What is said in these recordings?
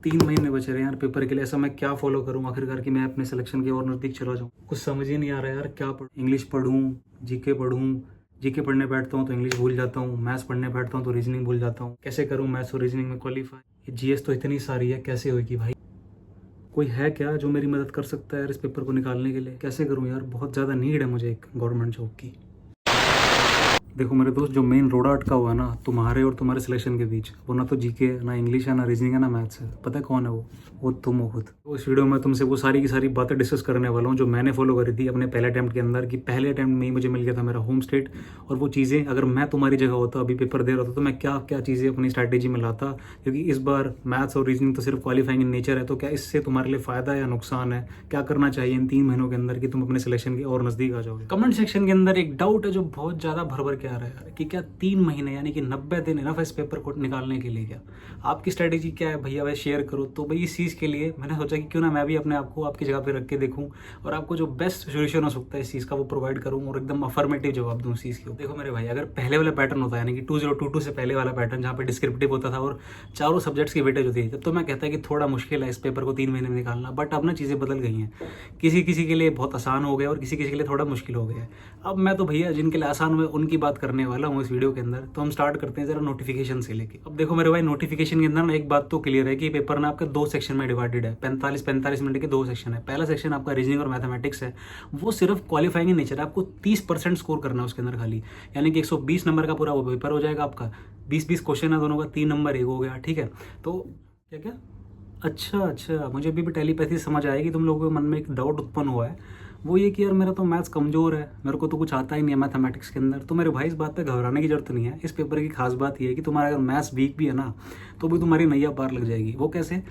3 महीने बचे रहे यार पेपर के लिए। ऐसा मैं क्या फॉलो करूँ आखिरकार कि मैं अपने सिलेक्शन के और नज़दीक चला जाऊँ। कुछ समझ ही नहीं आ रहा यार, क्या पढ़ूँ। इंग्लिश पढ़ूँ, जीके पढ़ूँ। जीके पढ़ने बैठता हूँ तो इंग्लिश भूल जाता हूँ, मैथ्स पढ़ने बैठता हूँ तो रीजनिंग भूल जाता हूँ। कैसे करूँ मैथ्स और रीजनिंग में क्वालिफाई। ये जीएस तो इतनी सारी है, कैसे होगी भाई। कोई है क्या जो मेरी मदद कर सकता है यार इस पेपर को निकालने के लिए। कैसे करूँ यार, बहुत ज़्यादा नीड है मुझे एक गवर्नमेंट जॉब की। देखो मेरे दोस्त, जो मेन रोड़ा अटका हुआ है ना तुम्हारे और तुम्हारे सिलेक्शन के बीच, वो ना तो जीके है, ना इंग्लिश है, ना रीजनिंग है, ना मैथ्स है। पता है कौन है वो तुम हो खुद। तो इस वीडियो में तुमसे वो सारी की सारी बातें डिस्कस करने वाला हूँ जो मैंने फॉलो करी थी अपने पहले अटैम्प्ट के अंदर। कि पहले अटैम्प्ट में ही मुझे मिल गया था मेरा होम स्टेट, और वो चीज़ें अगर मैं तुम्हारी जगह होता, अभी पेपर दे रहा था, तो मैं क्या क्या चीज़ें अपनी स्ट्रैटेजी में लाता। क्योंकि इस बार मैथ्स और रीजनिंग तो सिर्फ क्वालिफाइंग इन नेचर है, तो क्या इससे तुम्हारे लिए फ़ायदा या नुकसान है, क्या करना चाहिए इन 3 महीनों के अंदर कि तुम अपने सिलेक्शन के और नज़दीक आ जाओगे। कमेंट सेक्शन के अंदर एक डाउट है जो बहुत ज़्यादा भर भर के आ रहा है यार, कि क्या 3 महीने यानी कि 90 दिन इनफ है इस पेपर को निकालने के लिए। क्या आपकी स्ट्रेटेजी क्या है भैया, भाई शेयर करो। तो भाई इस चीज़ के लिए मैंने सोचा कि क्यों ना मैं भी अपने आप को आपकी जगह पे रख के देखूं और आपको जो बेस्ट सोल्यूशन हो सकता है इस चीज़ का वो प्रोवाइड करूं और एकदम अफर्मेटिव जवाब दूं इस चीज़ की। देखो मेरे भाई, अगर पहले वाला पैटर्न होता है यानी कि 2022 से पहले वाला पैटर्न जहाँ पे डिस्क्रिप्टिव होता था और चारों सब्जेक्ट्स की वेटेज होती है, तब तो मैं कहता कि थोड़ा मुश्किल है इस पेपर को 3 महीने में निकालना। बट अब ना चीज़ें बदल गई हैं, किसी किसी के लिए बहुत आसान हो गया और किसी किसी के लिए थोड़ा मुश्किल हो गया। अब मैं तो भैया जिनके लिए आसान हुए उनकी बात करने वाला हूँ इस वीडियो के अंदर। तो हम स्टार्ट करते हैं जरा नोटिफिकेशन से लेके। अब देखो मेरे भाई, नोटिफिकेशन के अंदर ना एक बात तो क्लियर है कि पेपर ना आपका 2 सेक्शन में डिवाइडेड है। 45 मिनट के 2 सेक्शन है। पहला सेक्शन आपका रीजनिंग और मैथमेटिक्स है, वो सिर्फ क्वालिफाइंग इन नेचर है। आपको 30% स्कोर करना है उसके अंदर खाली, यानी कि 120 नंबर का पूरा वो पेपर हो जाएगा आपका। 20-20 क्वेश्चन है दोनों का, 3 नंबर एक हो गया, ठीक है। तो क्या क्या अच्छा, मुझे अभी भी टेलीपैथी समझ आएगी। तुम लोगों के मन में एक डाउट उत्पन्न हुआ है, वो ये कि यार मेरा तो मैथ्स कमज़ोर है, मेरे को तो कुछ आता ही नहीं है मैथमेटिक्स के अंदर। तो मेरे भाई इस बात पे घबराने की जरूरत नहीं है। इस पेपर की खास बात ये है कि तुम्हारा अगर मैथ्स वीक भी है ना, तो भी तुम्हारी नैया पार लग जाएगी। वो कैसे?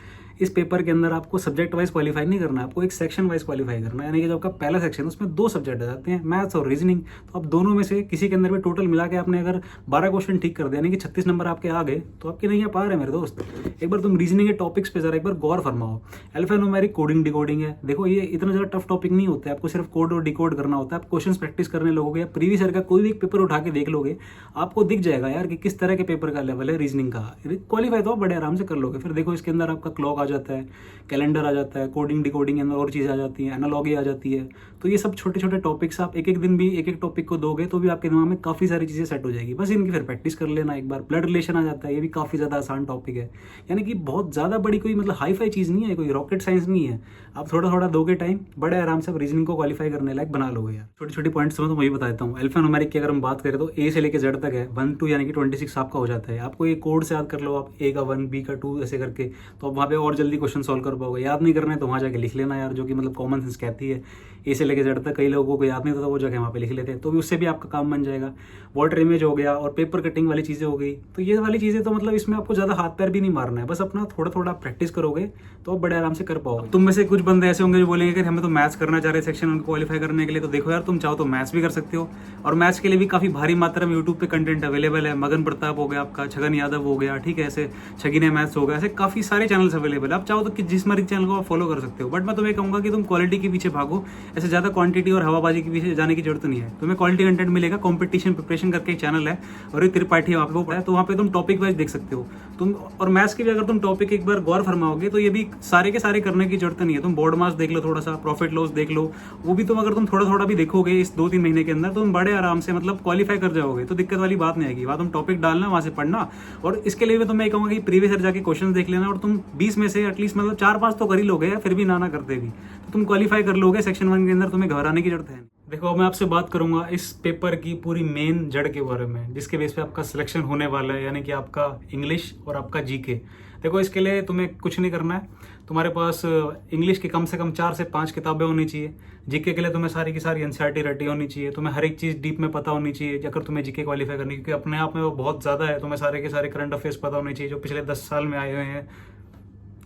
इस पेपर के अंदर आपको सब्जेक्ट वाइज क्वालिफाई नहीं करना है, आपको एक सेक्शन वाइज क्वालिफाई करना है। यानी कि जो आपका पहला सेक्शन है उसमें 2 सब्जेक्ट आ जाते हैं, मैथ्स और रीजनिंग। तो आप दोनों में से किसी के अंदर भी टोटल मिला के आपने अगर 12 क्वेश्चन ठीक कर दिया, यानी कि 36 नंबर आपके आ गए, तो आपकी नैया पार है मेरे दोस्त। एक बार तुम रीजनिंग के टॉपिक्स पे जरा एक बार गौर फरमाओ। अल्फान्यूमेरिक कोडिंग डिकोडिंग है, देखो ये इतना ज़्यादा टफ टॉपिक नहीं होता है, आपको सिर्फ कोड और डिकोड करना होता है। आप क्वेश्चन प्रैक्टिस करने लगोगे या प्रीवियस ईयर का कोई भी एक पेपर उठा के देख लोगे, आपको दिख जाएगा यार कि किस तरह के पेपर का लेवल है रीजनिंग का। क्वालिफाई तो आप बड़े आराम से कर लोगे। फिर देखो इसके अंदर आपका क्लॉक आ जाता है, कैलेंडर आ जाता है, कोडिंग डिकोडिंग के अंदर और चीज़ आ जाती है, एनालॉगी आ जाती है। तो ये सब छोटे छोटे टॉपिक्स आप एक एक दिन भी एक एक टॉपिक को दोगे तो भी आपके दिमाग में काफ़ी सारी चीज़ें सेट हो जाएगी। बस इनकी फिर प्रैक्टिस कर लेना एक बार। ब्लड रिलेशन आ जाता है, ये भी काफ़ी ज़्यादा आसान टॉपिक है, यानी कि बहुत ज़्यादा बड़ी कोई मतलब हाई फाई चीज़ नहीं है, कोई रॉकेट साइंस नहीं है। आप थोड़ा थोड़ा दोगे टाइम, बड़े आराम से आप रीजनिंग को क्वालिफाई करने लायक बना लोगे यार। छोटी छोटी पॉइंट्स में तो मैं बता देता हूँ। अल्फान्यूमेरिक की अगर हम बात करें तो ए से लेकर जेड तक है, 1 2 यानी कि 26 आपका हो जाता है। आपको ये कोड से याद कर लो आप, ए का 1, बी का 2 ऐसे करके, तो आप वहाँ पे और जल्दी क्वेश्चन सॉल्व कर पाओगे। याद नहीं करना है तो वहाँ जाके लिख लेना यार, जो कि मतलब कॉमन सेंस कहती है। ए से लेकर जेड तक कई लोगों को याद नहीं था, वो जाके वहाँ पे लिख लेते हैं, तो भी उससे भी आपका काम बन जाएगा। वाटर इमेज हो गया और पेपर कटिंग वाली चीज़ें हो गई। तो ये वाली चीज़ें तो मतलब इसमें आपको ज़्यादा हाथ पैर भी नहीं मारना है, बस अपना थोड़ा थोड़ा प्रैक्टिस करोगे तो आप बड़े आराम से कर पाओगे। तुम में से कुछ बंदे ऐसे होंगे जो बोलेंगे कि हमें तो मैथ्स करना चाह रहे सेक्शन उनको क्वालिफाई करने के लिए। तो देखो यार, तुम चाहो तो मैथ्स भी कर सकते हो, और मैथ्स के लिए भी काफ़ी भारी मात्रा में यूट्यूब पे कंटेंट अवेलेबल है। मगन प्रताप हो गया आपका, छगन यादव हो गया, ठीक है, ऐसे छगीने मैथ्स हो गया, ऐसे काफ़ी सारे चैनल्स अवेलेबल है। आप चाहो तो जिस मर्जी चैनल को आप फॉलो कर सकते हो। बट मैं तुम्हें कहूँगा कि तुम क्वालिटी के पीछे भागो, ऐसे ज़्यादा क्वांटिटी और हवाबाजी के पीछे जाने की जरूरत नहीं है। तुम्हें क्वालिटी कंटेंट मिलेगा। कॉम्पिटिशन प्रिपरेशन करके एक चैनल है और ये त्रिपाठी वहाँ पे वो पढ़ा है, तो वहाँ पे तुम टॉपिक वाइज देख सकते हो तुम। और मैथ्स के भी अगर तुम टॉपिक एक बार गौर फरमाओगे तो ये भी सारे के सारे करने की जरूरत नहीं है। तुम बोर्ड मार्क्स देख लो, थोड़ा सा प्रॉफिट लॉस देख लो, वो भी तुम अगर तुम थोड़ा थोड़ा भी देखोगे इस 2-3 महीने के अंदर, तो तुम बड़े आराम से मतलब क्वालिफाई कर जाओगे। तो दिक्कत वाली बात नहीं आएगी। वहाँ तुम टॉपिक डालना, वहाँ से पढ़ना, और इसके लिए भी तो मैं कहूँगा कि प्रीवियस ईयर जाके क्वेश्चन देख लेना, और तुम 20 में से एटलीस्ट मतलब 4-5 तो कर ही लोगे, फिर भी ना करते भी तो तुम क्वालिफाई कर लोगे सेक्शन 1 के अंदर। तुम्हें घबराने की जरूरत है। देखो मैं आपसे बात करूंगा इस पेपर की पूरी मेन जड़ के बारे में, जिसके बेस पे आपका सिलेक्शन होने वाला है, यानी कि आपका इंग्लिश और आपका जीके। देखो इसके लिए तुम्हें कुछ नहीं करना है। तुम्हारे पास इंग्लिश की कम से कम 4 से 5 किताबें होनी चाहिए। जीके के लिए तुम्हें सारी की सारी एनसीईआरटी रटी होनी चाहिए। तुम्हें हर एक चीज़ डीप में पता होनी चाहिए अगर तुम्हें जीके क्वालिफाई करनी, क्योंकि अपने आप में वो बहुत ज़्यादा है। तुम्हें सारे के सारे करंट अफेयर्स पता होने चाहिए जो पिछले 10 साल में आए हुए हैं।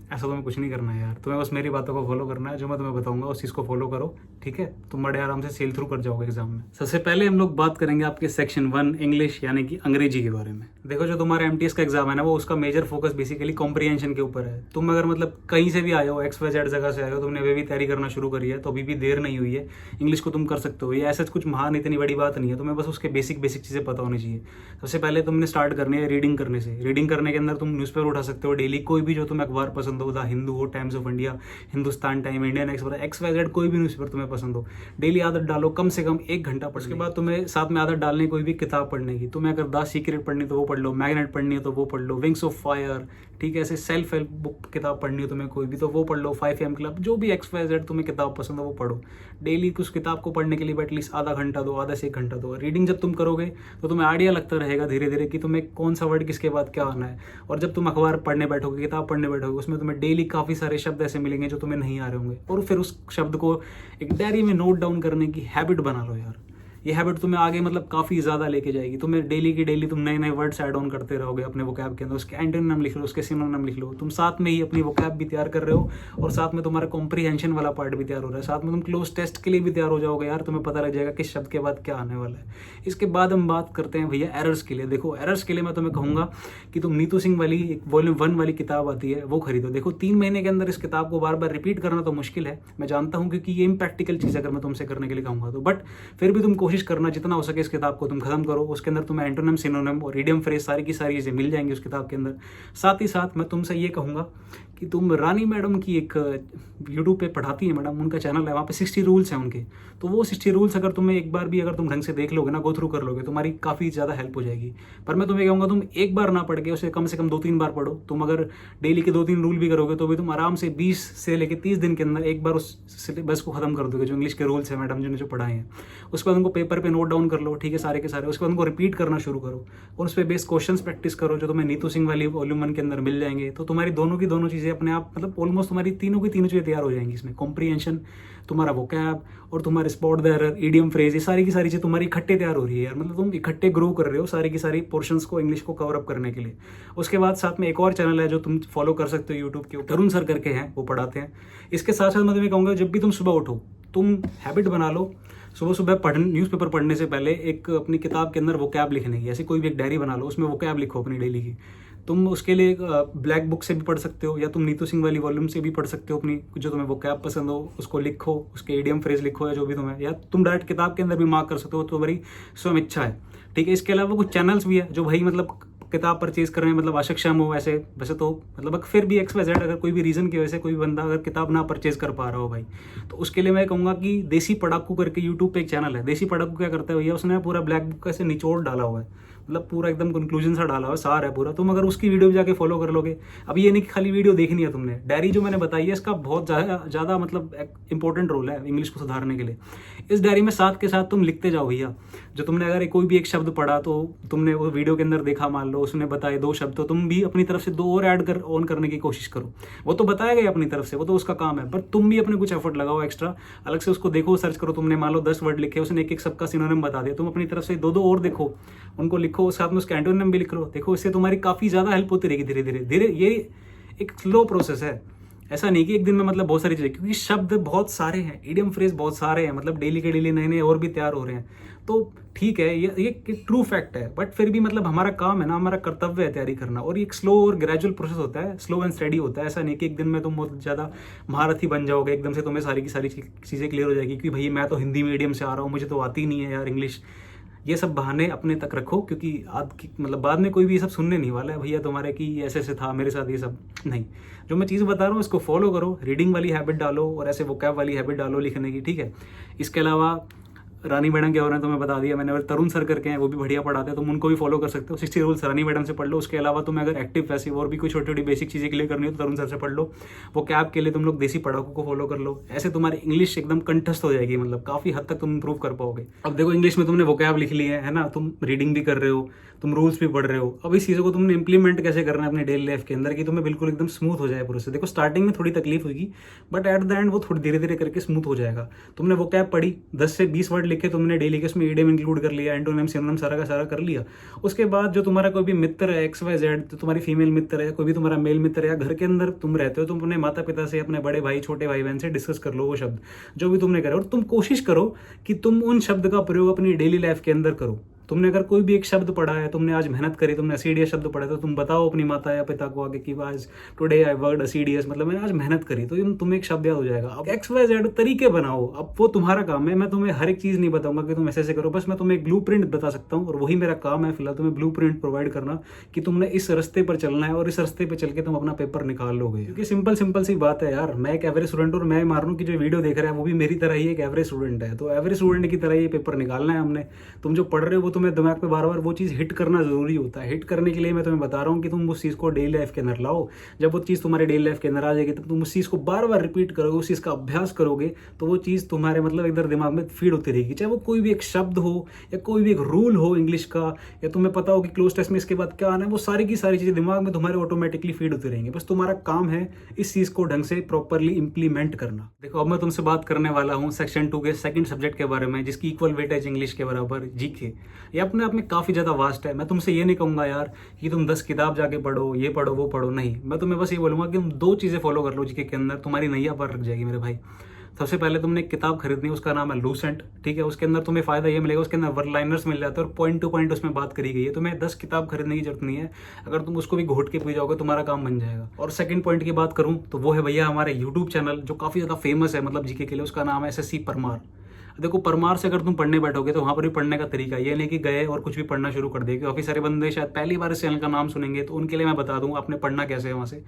ऐसा तुम्हें कुछ नहीं करना है यार, तुम्हें बस मेरी बातों को फॉलो करना है। जो मैं तुम्हें बताऊंगा उस चीज़ को फॉलो करो, ठीक है। तुम बड़े आराम से सेल थ्रू कर जाओगे एग्जाम में। सबसे पहले हम लोग बात करेंगे आपके सेक्शन 1 इंग्लिश यानी कि अंग्रेजी के बारे में। देखो जो तुम्हारा एमटीएस का एग्जाम है ना, वो उसका मेजर फोकस बेसिकली कॉम्प्रिहेंशन के ऊपर है। तुम अगर मतलब कहीं से भी आए हो, XYZ जगह से आए हो, तुमने अभी भी तैयारी करना शुरू करी है, तो अभी भी देर नहीं हुई है। इंग्लिश को तुम कर सकते हो, ये ऐसा कुछ महान इतनी बड़ी बात नहीं है। तुम्हें बस उसके बेसिक चीज़ें पता होनी चाहिए। सबसे पहले तुमने स्टार्ट करनी है रीडिंग करने से। रीडिंग करने के अंदर तुम न्यूज़पेपर उठा सकते हो डेली, कोई भी जो तुम्हें अखबार पसंद पसंद हो, द हिंदू हो, times of India, Hindustan time, Indian express, XYZ कोई भी न्यूज़पेपर तुम्हें पसंद हो, डेली आदत डालो कम से कम 1 घंटा पढ़ने। उसके बाद तुम्हें साथ में आदत डालनी कोई भी किताब पढ़ने की। तुम्हें अगर द सीक्रेट पढ़नी तो वो पढ़ लो, मैग्नेट पढ़नी है तो वो पढ़ लो, विंग्स ऑफ फायर, ठीक है, ऐसे सेल्फ हेल्प बुक किताब पढ़नी हो तुम्हें कोई भी तो वो पढ़ लो, 5 AM क्लब, जो भी XYZ तुम्हें किताब पसंद हो वो पढ़ो। डेली उस किताब को पढ़ने के लिए एटलीस्ट आधा घंटा दो, आधा से 1 घंटा दो। रीडिंग जब तुम करोगे तो तुम्हें आइडिया लगता रहेगा धीरे धीरे कि तुम्हें कौन सा वर्ड किसके बाद क्या आना है। और जब तुम अखबार पढ़ने बैठोगे, किताब पढ़ने बैठोगे, उसमें तुम्हें डेली काफ़ी सारे शब्द ऐसे मिलेंगे जो तुम्हें नहीं आ रहे होंगे, और फिर उस शब्द को एक डायरी में नोट डाउन करने की हैबिट बना लो यार। ये हैबिट तुम्हें आगे मतलब काफ़ी ज़्यादा लेके जाएगी। तुम्हें डेली की डेली तुम नए नए वर्ड्स ऐड ऑन करते रहोगे अपने वोकैब के अंदर, उसके एंटोनिम लिख लो, उसके सिनोनिम लिख लो। तुम साथ में ही अपनी वोकैब भी तैयार कर रहे हो और साथ में तुम्हारा कॉम्प्रीहेंशन वाला पार्ट भी तैयार हो रहा है। साथ में तुम क्लोज टेस्ट के लिए भी तैयार हो जाओगे यार, तुम्हें पता लग जाएगा किस शब्द के बाद क्या आने वाला है। इसके बाद हम बात करते हैं भैया एरर्स के लिए। देखो एरर्स के लिए मैं तुम्हें कहूँगा कि तुम नीतू सिंह वाली एक वॉल्यूम 1 वाली किताब आती है वो खरीदो। देखो 3 महीने के अंदर इस किताब को बार बार रिपीट करना तो मुश्किल है, मैं जानता हूँ, क्योंकि ये इम्प्रैक्टिकल चीज़ अगर मैं तुमसे करने के लिए कहूँगा तो, बट फिर भी तुम कोशिश करना जितना हो सके इस किताब को तुम खत्म करो। उसके अंदर तुम्हें एंटोनिम, सिनोनिम और इडियम फ्रेज सारी की सारी चीज़ें मिल जाएंगी उस किताब के अंदर। साथ ही साथ मैं तुमसे ये कहूँगा कि तुम रानी मैडम की एक यूट्यूब पे पढ़ाती है मैडम, उनका चैनल है, वहाँ पे 60 रूल्स हैं उनके, तो वो 60 रूल्स अगर तुम्हें एक बार भी अगर तुम ढंग से देख लोगे ना, गो थ्रू कर लोगे, तुम्हारी काफ़ी ज़्यादा हेल्प हो जाएगी। पर मैं तुम्हें कहूँगा तुम एक बार ना पढ़ के उसे कम से कम 2-3 बार पढ़ो। तुम अगर डेली के 2-3 रूल भी करोगे तो भी तुम आराम से 20 से लेकर 30 दिन के अंदर एक बार उस सिलेबस को खत्म कर दोगे जो इंग्लिश के रूल्स है मैडम जो पढ़ाए हैं। उसके बाद उनको पेपर पे नोट डाउन कर लो, ठीक है, सारे के सारे। उसके बाद उनको रिपीट करना शुरू करो और उस पर बेस्ड क्वेश्चंस प्रैक्टिस करो जो तुम्हें नीतू सिंह वाली वॉल्यूम 1 के अंदर मिल जाएंगे। तो तुम्हारी दोनों की दोनों चीज़ें अपने आप मतलब ऑलमोस्ट तुम्हारी तीनों की तीनों चीज़ें तैयार हो जाएंगी। इसमें कॉम्प्रीहेंशन, तुम्हारा वोकैब और तुम्हारे spot the error, idiom phrase, ये सारी की सारी चीज़ तुम्हारी इकट्ठे तैयार हो रही है यार। मतलब तुम इकट्ठे ग्रो कर रहे हो सारी की सारी पोर्शंस को, इंग्लिश को कवर अप करने के लिए। उसके बाद साथ में एक और चैनल है जो तुम फॉलो कर सकते हो यूट्यूब के, तरुण सर करके हैं, वो पढ़ाते हैं। इसके साथ साथ मैं तुम्हें कहूँगा जब भी तुम सुबह उठो तुम हैबिट बना लो सुबह सुबह न्यूज़पेपर पढ़ने से पहले एक अपनी किताब के अंदर वोकैब लिखने की, ऐसी कोई भी एक डायरी बना लो, उसमें वोकैब लिखो अपनी डेली की। तुम उसके लिए ब्लैक बुक से भी पढ़ सकते हो या तुम नीतू सिंह वाली वॉल्यूम से भी पढ़ सकते हो। अपनी जो तुम्हें वोकैब पसंद हो उसको लिखो, उसके इडियम फ्रेज लिखो या जो भी तुम्हें, या तुम डायरेक्ट किताब के अंदर भी मार्क कर सकते हो, तो तुम्हारी स्वयं इच्छा है, ठीक है। इसके अलावा कुछ चैनल्स भी है जो भाई मतलब किताब परचेज करने में मतलब अक्षम हो, वैसे तो मतलब फिर भी XYZ अगर कोई भी रीज़न की वजह से कोई भी बंदा अगर किताब ना परचेज कर पा रहा हो भाई, तो उसके लिए मैं कहूँगा कि देसी पढ़ाकू करके यूट्यूब पे एक चैनल है। देसी पढ़ाकू क्या करता है भैया, उसने पूरा ब्लैक बुक का ऐसे निचोड़ डाला हुआ है, मतलब पूरा एकदम कंक्लूजन सा डाला हुआ है, सार है पूरा। तुम अगर उसकी वीडियो जाके फॉलो कर लोगे, अब ये नहीं कि खाली वीडियो देखनी है तुमने, डायरी जो मैंने बताई है इसका बहुत ज़्यादा मतलब इंपॉर्टेंट रोल है इंग्लिश को सुधारने के लिए। इस डायरी में साथ के साथ तुम लिखते जाओ भैया, जो तुमने अगर कोई भी एक शब्द पढ़ा तो तुमने वो वीडियो के अंदर देखा, मान लो उसने बताए 2 शब्द, तो तुम भी अपनी तरफ से 2 और ऐड कर ऑन करने की कोशिश करो। वो तो बताया गया अपनी तरफ से, वो तो उसका काम है, पर तुम भी अपने कुछ एफर्ट लगाओ एक्स्ट्रा, अलग से उसको देखो, सर्च करो। तुमने मान लो 10 वर्ड लिखे, उसने एक शब्द का सिनोनिम बता दिया, तुम अपनी तरफ से 2-2 और देखो, उनको लिखो, साथ में उसके एंटोनिम भी लिख लो। देखो इससे तुम्हारी काफ़ी ज़्यादा हेल्प होती रहेगी धीरे धीरे धीरे। ये एक स्लो प्रोसेस है, ऐसा नहीं कि एक दिन में मतलब बहुत सारी चीज़ें, क्योंकि शब्द बहुत सारे हैं, इडियम फ्रेज बहुत सारे हैं, मतलब डेली के डेली नए नए और भी तैयार हो रहे हैं। तो ठीक है, ये ट्रू फैक्ट है, बट फिर भी मतलब हमारा काम है ना, हमारा कर्तव्य है तैयारी करना। और ये एक स्लो और ग्रेजुअल प्रोसेस होता है, स्लो एंड स्टडी होता है। ऐसा नहीं कि एक दिन में तुम बहुत ज़्यादा महारथी बन जाओगे, एकदम से तुम्हें सारी की सारी चीज़ें क्लियर हो जाएगी कि भाई मैं तो हिंदी मीडियम से आ रहा हूँ, मुझे तो आती नहीं है यार इंग्लिश। ये सब बहाने अपने तक रखो, क्योंकि मतलब बाद में कोई भी ये सब सुनने नहीं वाला है भैया तुम्हारे कि ऐसे ऐसे था मेरे साथ, ये सब नहीं। जो मैं चीज़ बता रहा हूँ इसको फॉलो करो, रीडिंग वाली हैबिट डालो और ऐसे वोकैब वाली हैबिट डालो लिखने की, ठीक है। इसके अलावा रानी मैडम के और हैं तो मैं बता दिया मैंने, और तरुण सर करके हैं वो भी बढ़िया पढ़ाते हैं, तुम उनको भी फॉलो कर सकते हो। 60 रूल्स रानी मैडम से पढ़ लो। उसके अलावा तुम्हें अगर एक्टिव पैसिव और भी कोई छोटी छोटी बेसिक चीज़ें क्लियर करनी हो तो तरुण सर से पढ़ लो। वो कैब के लिए तुम लोग देसी पढ़ाकू को फॉलो कर लो, ऐसे तुम्हारी इंग्लिश एकदम कंठस्थ हो जाएगी, मतलब काफ़ी हद तक तुम इंप्रूव कर पाओगे। अब देखो इंग्लिश में तुमने वो कैब लिख ली है ना, तुम रीडिंग भी कर रहे हो, तुम रूल्स भी पढ़ रहे हो। अब इस चीज़ों को तुमने इंप्लीमेंट कैसे करना है अपनी डेली लाइफ के अंदर कि तुम्हें बिल्कुल एकदम स्मूथ हो जाए प्रोसेस। देखो स्टार्टिंग में थोड़ी तकलीफ होगी, बट एट द एंड वो थोड़ी धीरे धीरे करके स्मूथ हो जाएगा। तुमने वो कैब पढ़ी, 10 से 20 वर्ड लिखे तुमने डेली के, उसमें ईडियम इंक्लूड कर लिया, एंटोनिम सिनोनिम सारा का सारा कर लिया। उसके बाद जो तुम्हारा कोई भी मित्र है XYZ, तो तुम्हारी फीमेल मित्र है, कोई भी तुम्हारा मेल मित्र है, या घर के अंदर तुम रहते हो, तुम अपने माता पिता से, अपने बड़े भाई छोटे भाई बहन से डिस्कस कर लो वो शब्द जो भी तुमने करे, और तुम कोशिश करो कि तुम उन शब्द का प्रयोग अपनी डेली लाइफ के अंदर करो। तुमने अगर कोई भी एक शब्द पढ़ा है, तुमने आज मेहनत करी, तुमने असीडियस शब्द पढ़ा है, तो तुम बताओ अपनी माता या पिता को आगे कि आज टुडे आई वर्ड असीडियस, मतलब मैंने आज मेहनत करी, तो तुम्हें एक शब्द याद हो जाएगा। अब XYZ तरीके बनाओ, अब वो तुम्हारा काम है। मैं तुम्हें हर एक चीज़ नहीं बताऊंगा कि तुम ऐसे करो, बस मैं तुम्हें एक ब्लूप्रिंट बता सकता हूँ और वही मेरा काम है फिलहाल, तुम्हें ब्लूप्रिंट प्रोवाइड करना कि तुमने इस रास्ते पर चलना है और इस रास्ते पर चल के तुम अपना पेपर निकाल लोगे। क्योंकि सिंपल सी बात है यार, मैं एक एवरेज स्टूडेंट और मैं मान रहा हूँ कि जो वीडियो देख रहा है वो भी मेरी तरह ही एक एवरेज स्टूडेंट है, तो एवरेज स्टूडेंट की तरह ये पेपर निकालना है हमने। तुम जो पढ़ रहे हो वो तुम्हें दिमाग पे बार बार वो चीज़ हिट करना जरूरी होता है। हिट करने के लिए मैं तुम्हें बता रहा हूँ कि तुम उस चीज़ को डेली लाइफ के अंदर लाओ। जब वो चीज़ तुम्हारे डेली लाइफ के अंदर आ जाएगी तब तुम उस चीज़ को बार बार रिपीट करोगे, उस चीज़ का अभ्यास करोगे, तो वो चीज़ तुम्हारे मतलब इधर दिमाग में फीड होती रहेगी। चाहे वो कोई भी एक शब्द हो या कोई भी एक रूल हो इंग्लिश का, या तुम्हें पता हो कि क्लोज टेस्ट में इसके बाद क्या आना है, वो सारी की सारी चीज़ें दिमाग में तुम्हारे ऑटोमेटिकली फीड होती रहेंगी। बस तुम्हारा काम है इस चीज़ को ढंग से प्रॉपरली इंप्लीमेंट करना। देखो, अब मैं तुमसे बात करने वाला हूँ सेक्शन 2 के सेकंड सब्जेक्ट के बारे में, जिसकी इक्वल वेटेज इंग्लिश के बराबर जीके। ये अपने आप में काफ़ी ज़्यादा वास्ट है। मैं तुमसे ये नहीं कहूँगा यार कि तुम 10 किताब जाके पढ़ो, ये पढ़ो वो पढ़ो, नहीं। मैं तुम्हें बस ये बोलूँगा कि तुम 2 चीज़ें फॉलो कर लो जीके के अंदर, तुम्हारी नैया पार रख जाएगी मेरे भाई। सबसे पहले तुमने एक किताब खरीदनी है, उसका नाम है लूसेंट, ठीक है। उसके अंदर तुम्हें फायदा ये मिलेगा, उसके अंदर वन लाइनर्स मिल जाते हैं और पॉइंट टू पॉइंट उसमें बात करी गई है। तुम्हें 10 किताब खरीदने की जरूरत नहीं है, अगर तुम उसको भी घोट के पी जाओगे तुम्हारा काम बन जाएगा। और सेकंड पॉइंट की बात करूं तो वो है भैया हमारे यूट्यूब चैनल जो काफ़ी ज़्यादा फेमस है मतलब जीके के लिए, उसका नाम है SSC परमार। देखो, परमार से अगर तुम पढ़ने बैठोगे तो वहाँ पर भी पढ़ने का तरीका ये नहीं कि गए और कुछ भी पढ़ना शुरू कर दिया। काफ़ी सारे बंदे शायद पहली बार इस चैनल का नाम सुनेंगे, तो उनके लिए मैं बता दूँ आपने पढ़ना कैसे है वहाँ से।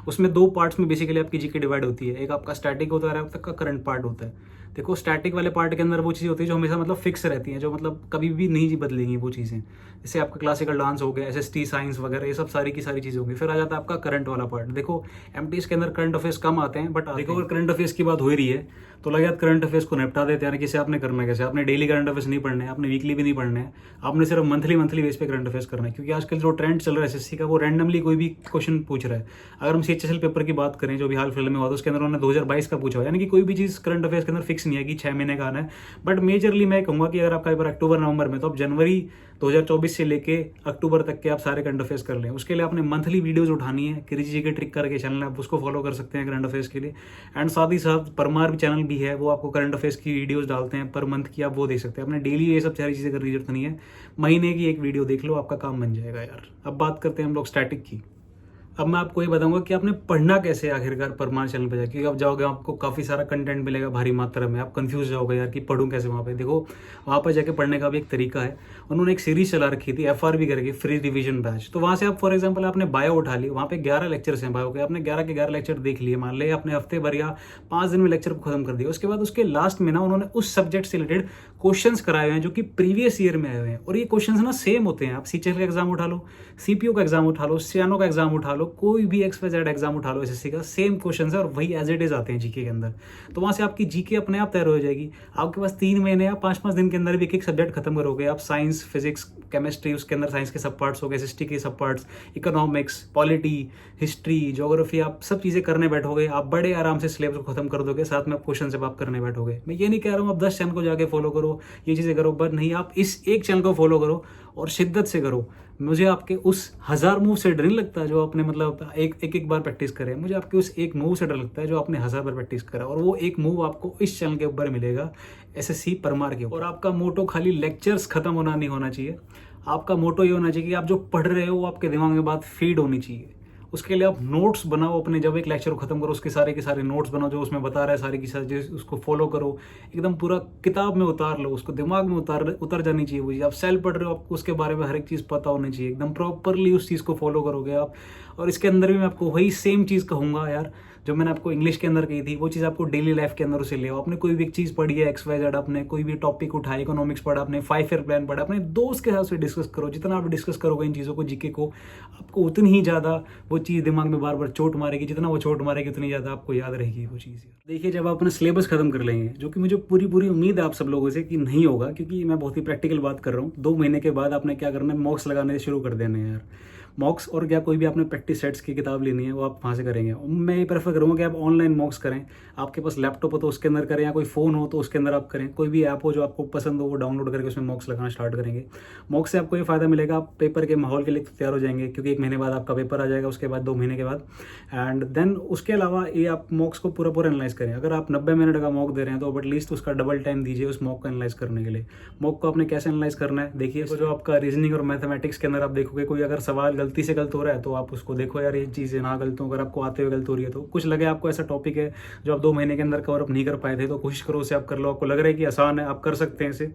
उसमें 2 पार्ट्स में बेसिकली आपकी जीके डिवाइड होती है। एक आपका स्टैटिक होता है और आपका करंट पार्ट होता है। देखो, स्टैटिक वाले पार्ट के अंदर वो चीज़ होती है जो हमेशा मतलब फिक्स रहती हैं, जो मतलब कभी भी नहीं बदलेंगी वो चीज़ें। जैसे आपका क्लासिकल डांस हो गया, SST साइंस वगैरह, ये सब सारी की सारी चीज़ें होंगी। फिर आ जाता है आपका करंट वाला पार्ट। देखो, MTS के अंदर करंट अफेयर्स कम आते हैं, बट देखो अगर करंट अफेयर्स की बात हो रही है तो लगे करंट अफेयर्स को निपटा देते हैं। किसे आपने करना कैसे, आपने डेली करंट अफेयर्स नहीं पढ़ने, आपने वीकली भी नहीं पढ़ने हैं, आपने सिर्फ मंथली बेस पे करंट अफेयर्स करना है। क्योंकि आजकल जो ट्रेंड चल रहा है SSC का, वो रैंडमली कोई भी क्वेश्चन पूछ रहा है। अगर हम CHSL पेपर की बात करें जो भी हाल फिलहाल में हुआ, तो उसके अंदर उन्होंने 2022 का पूछा, यानी कि कोई भी चीज़ करंट अफेयर्स के अंदर फिक्स नहीं है कि 6 महीने का आना है। बट मेजरली मैं कहूँगा कि अगर आपका पेपर अक्टूबर नवंबर में, तो आप जनवरी 2024 से लेके अक्टूबर तक के आप सारे करंट अफेयर्स कर लें। उसके लिए आपने मंथली वीडियोस उठानी है। क्रिजी जी के ट्रिक करके चैनल है, आप उसको फॉलो कर सकते हैं करंट अफेयर्स के लिए। एंड साथ ही साथ परमार चैनल भी है, वो आपको करंट अफेयर्स की वीडियोस डालते हैं पर मंथ की, आप वो देख सकते हैं। आपने डेली ये सब सारी चीज़ें करने की जरूरत नहीं है, महीने की एक वीडियो देख लो, आपका काम बन जाएगा यार। अब बात करते हैं हम लोग स्टैटिक की। अब मैं आपको ये बताऊंगा कि आपने पढ़ना कैसे है आखिरकार परमार चैनल पे जाके। आप जाओगे आपको काफ़ी सारा कंटेंट मिलेगा भारी मात्रा में, आप कंफ्यूज जाओगे यार कि पढ़ूं कैसे वहाँ पे। देखो, वहाँ पर जाके पढ़ने का भी एक तरीका है। उन्होंने एक सीरीज चला रखी थी FRB करके, फ्री रिवीजन बैच। तो वहाँ से आप फॉर एग्जाम्पल आपने बायो उठा ली, वहाँ पे 11 लेक्चर्स हैं बायो के, आपने 11 के 11 लेक्चर देख लिए, मान ले आपने हफ्ते भर या 5 दिन में लेक्चर को खत्म कर दिया। उसके बाद उसके लास्ट में ना उन्होंने उस सब्जेक्ट से रिलेटेड क्वेश्चंस कराए हुए हैं जो कि प्रीवियस ईयर में आए हुए हैं, और ये क्वेश्चंस ना सेम होते हैं। आप CHSL का एग्जाम उठा लो, CPO का एग्जाम उठा लो, सियानो का एग्जाम उठा लो, कोई भी XYZ एग्जाम उठा लो SSC का, सेम क्वेश्चन है और वही एज इट इज आते हैं जीके के अंदर। तो वहां से आपकी जीके अपने आप तैयार हो जाएगी। आपके पास 3 महीने या 5-5 दिन के अंदर भी एक सब्जेक्ट खत्म करोगे आप। साइंस, फिजिक्स, केमिस्ट्री, उसके अंदर साइंस के सब पार्ट्स हो गए, SST के सब parts, economics, polity, history, geography, आप सब चीज़ें करने बैठोगे, आप बड़े आराम से सिलेबस को खत्म कर दोगे। साथ में आप क्वेश्चन जब आप करने बैठोगे, मैं ये नहीं कह रहा हूँ आप 10 चैनल को जाके फॉलो करो, ये चीज़ें करो, बट नहीं, आप इस एक चैनल को फॉलो करो और शिद्दत से करो। मुझे आपके उस 1000 मूव से डर नहीं लगता जो आपने मतलब एक बार प्रैक्टिस करे। मुझे आपके उस एक मूव से डर लगता है जो आपने 1000 बार प्रैक्टिस करा, और वो एक मूव आपको इस चैनल के ऊपर मिलेगा, SSC परमार के ऊपर। और आपका मोटो खाली लेक्चर्स खत्म होना नहीं होना चाहिए, आपका मोटो ये होना चाहिए कि आप जो पढ़ रहे हो वो आपके दिमाग में बात फीड होनी चाहिए। उसके लिए आप नोट्स बनाओ अपने, जब एक लेक्चर को खत्म करो उसके सारे के सारे नोट्स बनाओ जो उसमें बता रहा है, सारी की सारी उसको फॉलो करो, एकदम पूरा किताब में उतार लो, उसको दिमाग में उतर जानी चाहिए वो चीज़। आप सेल पढ़ रहे हो, आपको उसके बारे में हर एक चीज़ पता होनी चाहिए, एकदम प्रॉपरली उस चीज़ को फॉलो करोगे आप। और इसके अंदर भी मैं आपको वही सेम चीज़ कहूँगा यार जो मैंने आपको इंग्लिश के अंदर कही थी, वो चीज़ आपको डेली लाइफ के अंदर उसे ले आओ। आपने कोई भी एक चीज़ पढ़ी है XYZ, आपने कोई भी टॉपिक उठाया, इकोनॉमिक्स पढ़ा, आपने 5 ईयर प्लान पढ़ा, अपने दोस्त के साथ से डिस्कस करो। जितना आप डिस्कस करोगे इन चीज़ों को, जीके को, आपको उतनी ही ज़्यादा वो चीज़ दिमाग में बार बार चोट मारेगी। जितना वो चोट मारेगी उतनी ज़्यादा आपको याद रहेगी वो चीज़। देखिए, जब आप अपना सिलेबस खत्म कर लेंगे, जो कि मुझे पूरी उम्मीद है आप सब लोगों से कि नहीं होगा, क्योंकि मैं बहुत ही प्रैक्टिकल बात कर रहा हूँ, 2 महीने के बाद आपने क्या करना है, मॉक्स लगाने शुरू कर देने हैं यार। मॉक्स और क्या कोई भी आपने प्रैक्टिस सेट्स की किताब लेनी है वो आप वहाँ से करेंगे। मैं ये प्रेफर करूँगा कि आप ऑनलाइन मॉक्स करें। आपके पास लैपटॉप हो तो उसके अंदर करें, या कोई फ़ोन हो तो उसके अंदर आप करें। कोई भी ऐप हो जो आपको पसंद हो वो डाउनलोड करके उसमें मॉक्स लगाना स्टार्ट करेंगे। मॉक्स से आपको ये फ़ायदा मिलेगा, आप पेपर के माहौल के लिए तैयार हो जाएंगे, क्योंकि 1 महीने बाद आपका पेपर आ जाएगा, उसके बाद 2 महीने के बाद। एंड देन उसके अलावा ये आप मॉक्स को पूरा पूरा एनालाइज करें। अगर आप 90 मिनट का मॉक दे रहे हैं तो एटलीस्ट उसका डबल टाइम दीजिए उस मॉक को एनालाइज करने के लिए। मॉक को आपने कैसे एनालाइज करना है देखिए, तो जो आपका रीजनिंग और मैथमेटिक्स के अंदर आप देखोगे कोई अगर सवाल गलती से गलत हो रहा है तो आप उसको देखो, यार ये चीज़ें ना गलत हो। अगर आपको आते हुए गलत हो रही है तो कुछ लगे आपको ऐसा टॉपिक है जो आप 2 महीने के अंदर कवर अप नहीं कर पाए थे, तो कोशिश करो उसे आप कर लो। आपको लग रहा है कि आसान है, आप कर सकते हैं इसे,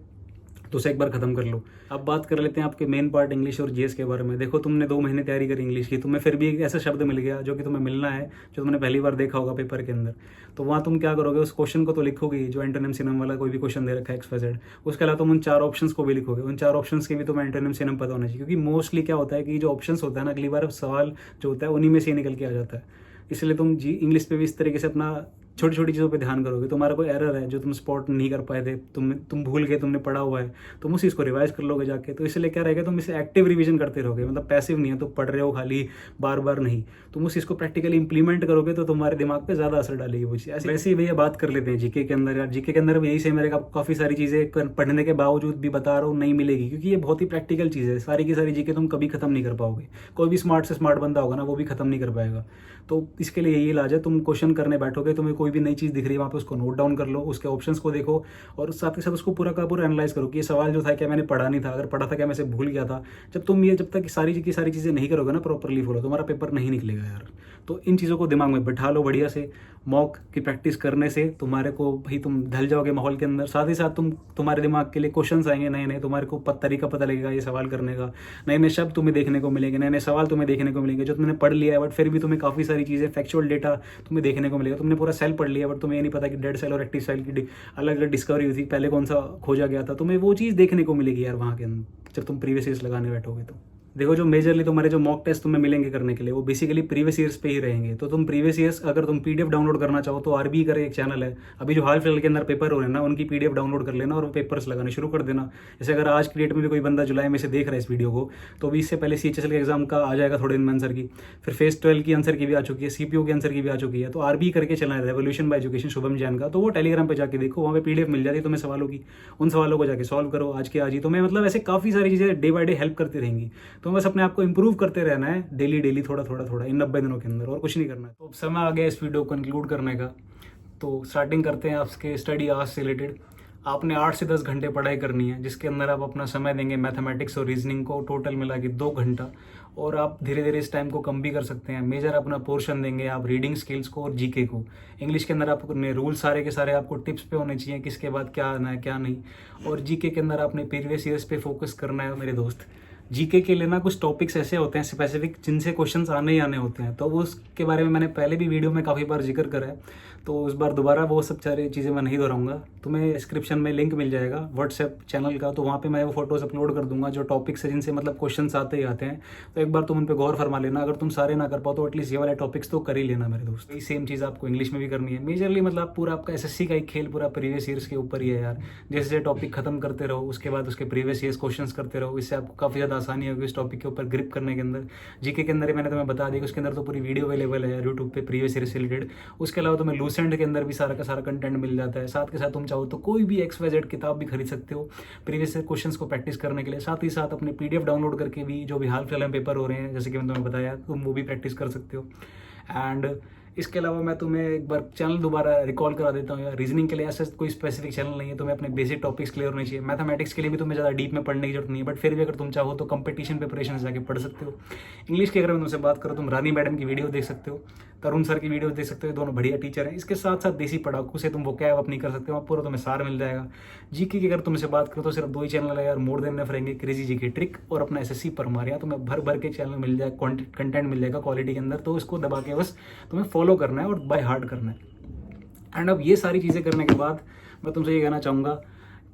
तो उसे एक बार खत्म कर लो। अब बात कर लेते हैं आपके मेन पार्ट इंग्लिश और जीएस के बारे में। देखो तुमने 2 महीने तैयारी करी इंग्लिश की, तुम्हें फिर भी एक ऐसा शब्द मिल गया जो कि तुम्हें मिलना है, जो तुमने पहली बार देखा होगा पेपर के अंदर। तो वहाँ तुम क्या करोगे, उस क्वेश्चन को तो लिखोगे जो एंटोनिम सिनोनिम वाला कोई भी क्वेश्चन दे रखा है XYZ। उसके अलावा तुम उन 4 ऑप्शंस को भी लिखोगे। उन 4 ऑप्शंस के भी तुम्हें एंटोनिम सिनोनिम पता होना चाहिए, क्योंकि मोस्टली क्या होता है कि जो ऑप्शंस होता है ना, अगली बार सवाल जो होता है उन्हीं में से ही निकल के आ जाता है। इसलिए तुम जी इंग्लिश पे भी इस तरीके से अपना छोटी छोटी चीज़ों पे ध्यान करोगे। तुम्हारा कोई एरर है जो तुम स्पॉट नहीं कर पाए थे, तुम भूल गए, तुमने पढ़ा हुआ है, तुम उस चीज़ को रिवाइज कर लोगे जाके। तो इसलिए क्या रहेगा, तुम इसे एक्टिव रिवीजन करते रहोगे, मतलब पैसिव नहीं है तो पढ़ रहे हो खाली बार बार नहीं। तुम उस चीज़ को प्रैक्टिकली इंप्लीमेंट करोगे तो तुम्हारे दिमाग पे ज़्यादा असर डालेगी वो चीज़। वैसे ही भैया बात कर लेते हैं जीके के अंदर। यार जीके के अंदर भी यही से मेरे को काफ़ी सारी चीज़ें पढ़ने के बावजूद भी बता रहा हूँ नहीं मिलेगी, क्योंकि ये बहुत ही प्रैक्टिकल चीज़ है। सारी की सारी जीके तुम कभी खत्म नहीं कर पाओगे। कोई भी स्मार्ट से स्मार्ट बंदा होगा ना, वो भी खत्म नहीं कर पाएगा। तो इसके लिए यही इलाज है, तुम क्वेश्चन करने बैठोगे, तुम्हें कोई भी नई चीज़ दिख रही है वहाँ पे उसको नोट डाउन कर लो, उसके ऑप्शंस को देखो, और साथ के साथ उसको पूरा का पूरा एनालाइज करो कि ये सवाल जो था क्या मैंने पढ़ा नहीं था, अगर पढ़ा था क्या मैं इसे भूल गया था। जब तक सारी की सारी चीज़ें नहीं करोगे ना प्रॉपरली फॉलो, तुम्हारा पेपर नहीं निकलेगा यार। तो इन चीज़ों को दिमाग में बैठा लो बढ़िया से। मॉक की प्रैक्टिस करने से तुम्हारे को भाई तुम ढल जाओगे माहौल के अंदर। साथ ही साथ तुम्हारे दिमाग के लिए क्वेश्चंस आएंगे नए नए, तुम्हारे को तरीका पता लगेगा ये सवाल करने का। नए नए शब्द तुम्हें देखने को मिलेंगे, नए नए सवाल तुम्हें देखने को मिलेंगे जो तुमने पढ़ लिया है, बट फिर भी तुम्हें काफ़ी सारी चीज़ें फैक्चुअल डेटा तुम्हें देखने को मिलेगा। तुमने पूरा सेल पढ़ लिया बट तुम्हें ये नहीं पता कि डेड सेल और एक्टिव सेल की अलग अलग डिस्कवरी हुई थी, पहले कौन सा खोजा गया था। तुम्हें वो चीज़ देखने को मिलेगी यार वहाँ के अंदर जब तुम प्रीवियस ईयर्स लगाने बैठोगे। तो देखो जो मेजरली तुम्हारे जो मॉक टेस्ट तुम्हें मिलेंगे करने के लिए वो बेसिकली प्रीवियस ईयर्स पे ही रहेंगे। तो तुम प्रीवियस ईयर्स अगर तुम पीडीएफ डाउनलोड करना चाहो तो आरबी का एक चैनल है, अभी जो हाल फिलहाल के अंदर पेपर हो रहे हैं ना उनकी पीडीएफ डाउनलोड कर लेना और पेपर्स लगाने शुरू कर देना। जैसे अगर आज की डेट में भी कोई बंदा जुलाई में से देख रहा है इस वीडियो को, तो अभी इससे पहले CHSL के एग्जाम का आ जाएगा थोड़े दिन में आंसर की, फिर फेज 12 की आंसर की भी आ चुकी है, CPO की आंसर की भी आ चुकी है। तो आरबी करके चलना है, revolution bye education Shubham Jain का। तो वो टेलीग्राम पे जाके देखो, वहाँ पे पीडीएफ मिल जाती है तुम्हें सवालों की। उन सवालों को जाके सॉल्व करो आज के आज ही। तुम्हें मतलब ऐसे काफ़ी सारी चीज़ें डे बाय डे हेल्प करती रहेंगी। तो बस अपने आप को इंप्रूव करते रहना है डेली थोड़ा इन 90 दिनों के अंदर, और कुछ नहीं करना है। तो अब समय आ गया इस वीडियो को कंक्लूड करने का। तो स्टार्टिंग करते हैं आपके स्टडी आवर्स से रिलेटेड। आपने 8 से 10 घंटे पढ़ाई करनी है, जिसके अंदर आप अपना समय देंगे मैथमेटिक्स और रीजनिंग को, टोटल मिला के 2 घंटा। और आप धीरे धीरे इस टाइम को कम भी कर सकते हैं। मेजर अपना पोर्शन देंगे आप रीडिंग स्किल्स को और जीके को। इंग्लिश के अंदर आपने रूल सारे के सारे आपको टिप्स पे होने चाहिए, किसके बाद क्या आना है क्या नहीं। और जीके के अंदर आपने प्रीवियस ईयर्स पे फोकस करना है मेरे दोस्त। जीके के लिए ना कुछ टॉपिक्स ऐसे होते हैं स्पेसिफिक जिनसे क्वेश्चंस आने ही आने होते हैं, तो उसके बारे में मैंने पहले भी वीडियो में काफ़ी बार जिक्र करा है, तो इस बार दोबारा वो सब सारी चीज़ें मैं नहीं दोहराऊंगा। तुम्हें डिस्क्रिप्शन में लिंक मिल जाएगा व्हाट्सएप चैनल का, तो वहाँ पे मैं वो फोटोज अपलोड कर दूंगा जो टॉपिक्स है जिनसे मतलब क्वेश्चंस आते ही आते हैं। तो एक बार तुम उन पर गौर फरमा लेना। अगर तुम सारे ना कर पाओ तो एटलीस्ट ये वाले टॉपिक्स तो कर ही लेना मेरे दोस्त। ये सेम चीज़ आपको इंग्लिश में भी करनी है। मेजरली मतलब पूरा आपका SSC का एक खेल पूरा प्रीवियस ईयर्स के ऊपर ही है यार। जैसे जैसे टॉपिक खत्म करते रहो उसके बाद उसके प्रीवियस ईयर्स क्वेश्चंस करते रहो, इससे आपको काफ़ी ज़्यादा आसानी होगी इस टॉपिक के ऊपर ग्रिप करने के अंदर। जीके के अंदर मैंने तुम्हें बता दिया, उसके अंदर तो पूरी वीडियो अवेलेबल है यूट्यूब पे प्रीवियस ईयर से रिलेटेड। उसके अलावा तुम्हें लूसेंट के अंदर भी सारा का सारा कंटेंट मिल जाता है। साथ के साथ तुम चाहो तो कोई भी XYZ किताब भी खरीद सकते हो प्रीवियस ईयर क्वेश्चंस को प्रैक्टिस करने के लिए। साथ ही साथ अपने PDF डाउनलोड करके भी जो भी हाल फिलहाल में पेपर हो रहे हैं जैसे कि मैंने तुम्हें बताया, तुम वो भी प्रैक्टिस कर सकते हो। एंड इसके अलावा मैं तुम्हें एक बार चैनल दोबारा रिकॉल करा देता हूँ यार। रीजनिंग के लिए ऐसा कोई स्पेसिफिक चैनल नहीं है, तुम्हें अपने बेसिक टॉपिक्स क्लियर होने चाहिए। मैथमेटिक्स के लिए भी तुम्हें ज़्यादा डीप में पढ़ने की जरूरत नहीं है, बट फिर भी अगर तुम चाहो तो कंपटीशन प्रिपरेशन जाके पढ़ सकते हो। इंग्लिश की अगर मैं तुमसे बात करूँ, तुम रानी मैडम की वीडियो देख सकते हो, तरुण सर की वीडियो देख सकते हो, दोनों बढ़िया टीचर हैं। इसके साथ साथ देसी पढ़ाकू से तुम वो क्या अपनी कर सकते हो, पूरा तुम्हें सार मिल जाएगा। जीके की अगर तुमसे बात करो तो सिर्फ 2 ही चैनल है यार, मोर देन एनफ रहेंगे, क्रेजी जीके ट्रिक और अपना SSC परमार। तुम्हें भर भर के चैनल मिल जाएगा, कंटेंट मिल जाएगा क्वालिटी के अंदर। तो इसको दबा के बस तुम्हें फॉलो करना है और बाय हार्ट करना है। एंड अब ये सारी चीज़ें करने के बाद मैं तुमसे ये कहना चाहूँगा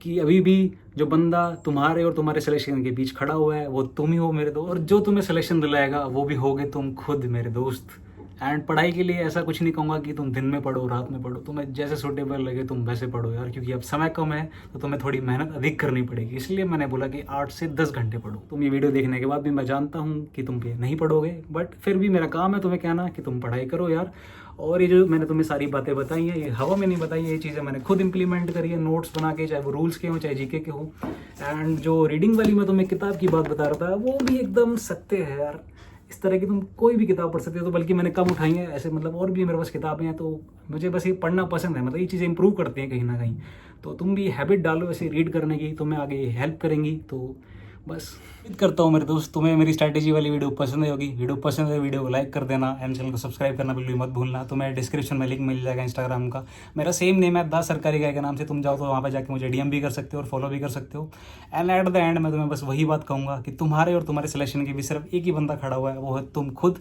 कि अभी भी जो बंदा तुम्हारे और तुम्हारे सिलेक्शन के बीच खड़ा हुआ है वो तुम ही हो मेरे दोस्त, और जो तुम्हें सिलेक्शन दिलाएगा वो भी होगे तुम खुद मेरे दोस्त। एंड पढ़ाई के लिए ऐसा कुछ नहीं कहूँगा कि तुम दिन में पढ़ो रात में पढ़ो, तुम्हें जैसे सूटेबल लगे तुम वैसे पढ़ो यार, क्योंकि अब समय कम है तो तुम्हें थोड़ी मेहनत अधिक करनी पड़ेगी। इसलिए मैंने बोला कि 8 से 10 घंटे पढ़ो। तुम ये वीडियो देखने के बाद भी मैं जानता हूँ कि तुम ये नहीं पढ़ोगे, बट फिर भी मेरा काम है तुम्हें कहना कि तुम पढ़ाई करो यार। और ये जो मैंने तुम्हें सारी बातें बताई हैं, ये हवा में नहीं बताई है, ये चीज़ें मैंने खुद इंप्लीमेंट करी है नोट्स बना के, चाहे वो रूल्स के हों चाहे जीके के हों। एंड जो रीडिंग वाली मैं तुम्हें किताब की बात बता रहा था, वो भी एकदम सत्य है यार। इस तरह की तुम कोई भी किताब पढ़ सकते हो, तो बल्कि मैंने कम उठाई है ऐसे, मतलब और भी मेरे पास किताबें हैं, तो मुझे बस ये पढ़ना पसंद है, मतलब ये चीज़ें इंप्रूव करती हैं कहीं ना कहीं। तो तुम भी हैबिट डालो ऐसे रीड करने की, तुम्हें आगे हेल्प करेंगी। तो बस उम्मीद करता हूँ मेरे दोस्त तुम्हें मेरी स्ट्रैटेजी वाली वीडियो पसंद होगी। वीडियो पसंद है वीडियो को लाइक कर देना एंड चैनल को सब्सक्राइब करना बिल्कुल मत भूलना। तुम्हें डिस्क्रिप्शन में लिंक मिल जाएगा इंस्टाग्राम का, मेरा सेम नेम है दास सरकारी गाय के नाम से। तुम जाओ तो वहाँ पर जाके मुझे डीएम भी कर सकते हो और फॉलो भी कर सकते हो। एंड एट द एंड मैं तुम्हें बस वही बात कहूँगा कि तुम्हारे और तुम्हारे सिलेक्शन के भी सिर्फ एक ही बंदा खड़ा हुआ है, वो है तुम खुद।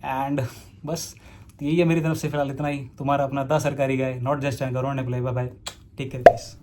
एंड बस यही है मेरी तरफ से फिलहाल इतना ही। तुम्हारा अपना दास सरकारी guy, not just an government employ. Bye bye, take care guys.